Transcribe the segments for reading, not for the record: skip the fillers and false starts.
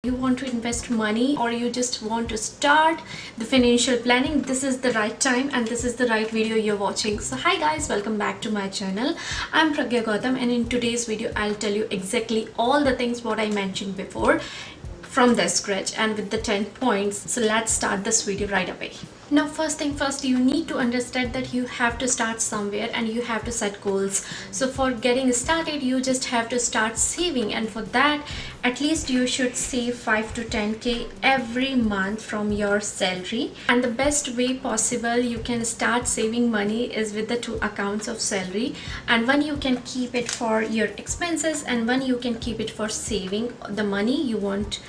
You want to invest money or you just want to start the financial planning, this is the right time and this is the right video you're watching. So hi guys, welcome back to my channel. I'm Pragya Gautam, and in today's video I'll tell you exactly all the things what I mentioned before from the scratch and with the 10 points. So let's start this video right away. Now first thing first, you need to understand that you have to start somewhere and you have to set goals. So for getting started, you just have to start saving, and for that at least you should save 5 to 10k every month from your salary. And the best way possible you can start saving money is with the 2 accounts of salary, and one you can keep it for your expenses and one you can keep it for saving the money you want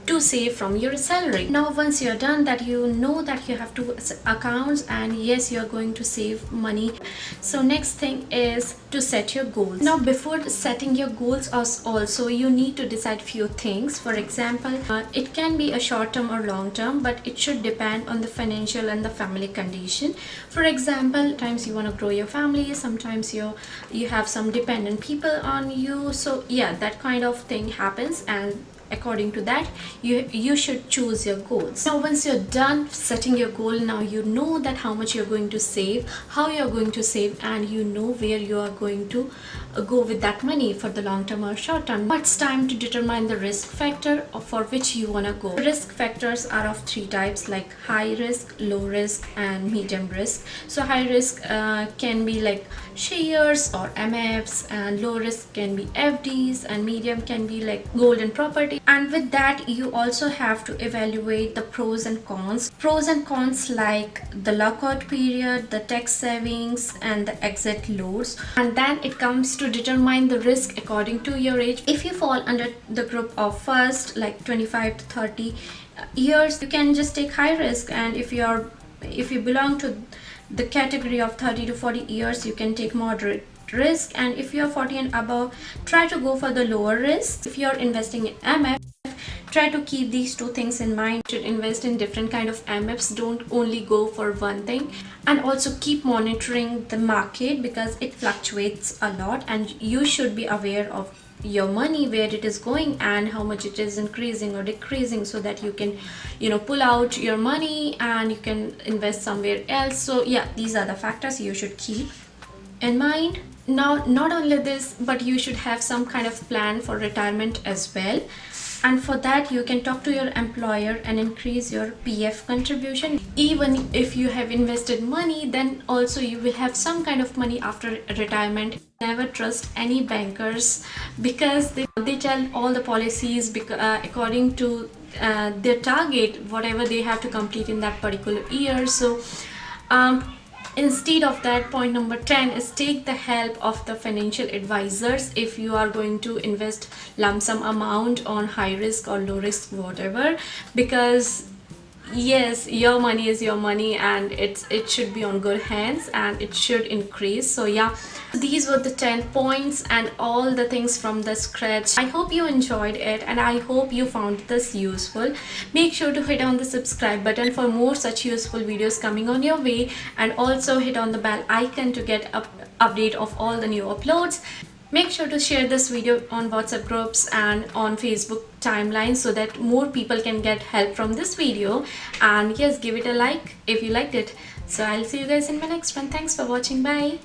to save from your salary. Now once you're done that, you know that you have 2 accounts and yes, you're going to save money. So next thing is to set your goals. Now before setting your goals also you need to decide few things. For example, it can be a short term or long term, but it should depend on the financial and the family condition. For example, sometimes you want to grow your family, sometimes you have some dependent people on you. So yeah, that kind of thing happens, and according to that you should choose your goals. Now once you're done setting your goal, now you know that how much you're going to save, how you're going to save, and you know where you are going to go with that money for the long term or short term. Now it's time to determine the risk factor for which you want to go. Risk factors are of 3 types, like high risk, low risk and medium risk. So high risk can be like shares or MFs, and low risk can be FDs, and medium can be like gold and property. And with that you also have to evaluate the pros and cons. Pros and cons like the lockout period, the tax savings and the exit loss. And then it comes to determine the risk according to your age. If you fall under the group of first, like 25 to 30 years, you can just take high risk, and if you belong to the category of 30 to 40 years, you can take moderate risk, and if you're 40 and above, try to go for the lower risk. If you're investing in MF, try to keep these 2 things in mind. You should invest in different kind of MFs, don't only go for one thing, and also keep monitoring the market because it fluctuates a lot, and you should be aware of your money, where it is going and how much it is increasing or decreasing, so that you can pull out your money and you can invest somewhere else. So yeah, these are the factors you should keep in mind. Now not only this, but you should have some kind of plan for retirement as well, and for that you can talk to your employer and increase your PF contribution. Even if you have invested money, then also you will have some kind of money after retirement. Never trust any bankers because they tell all the policies according to their target, whatever they have to complete in that particular year. So instead of that, point number 10 is take the help of the financial advisors if you are going to invest lump sum amount on high risk or low risk, whatever, because yes, your money is your money and it should be on good hands and it should increase. So yeah, these were the 10 points and all the things from the scratch. I hope you enjoyed it and I hope you found this useful. Make sure to hit on the subscribe button for more such useful videos coming on your way, and also hit on the bell icon to get update of all the new uploads. Make sure to share this video on WhatsApp groups and on Facebook timeline so that more people can get help from this video. And yes, give it a like if you liked it. So I'll see you guys in my next one. Thanks for watching. Bye.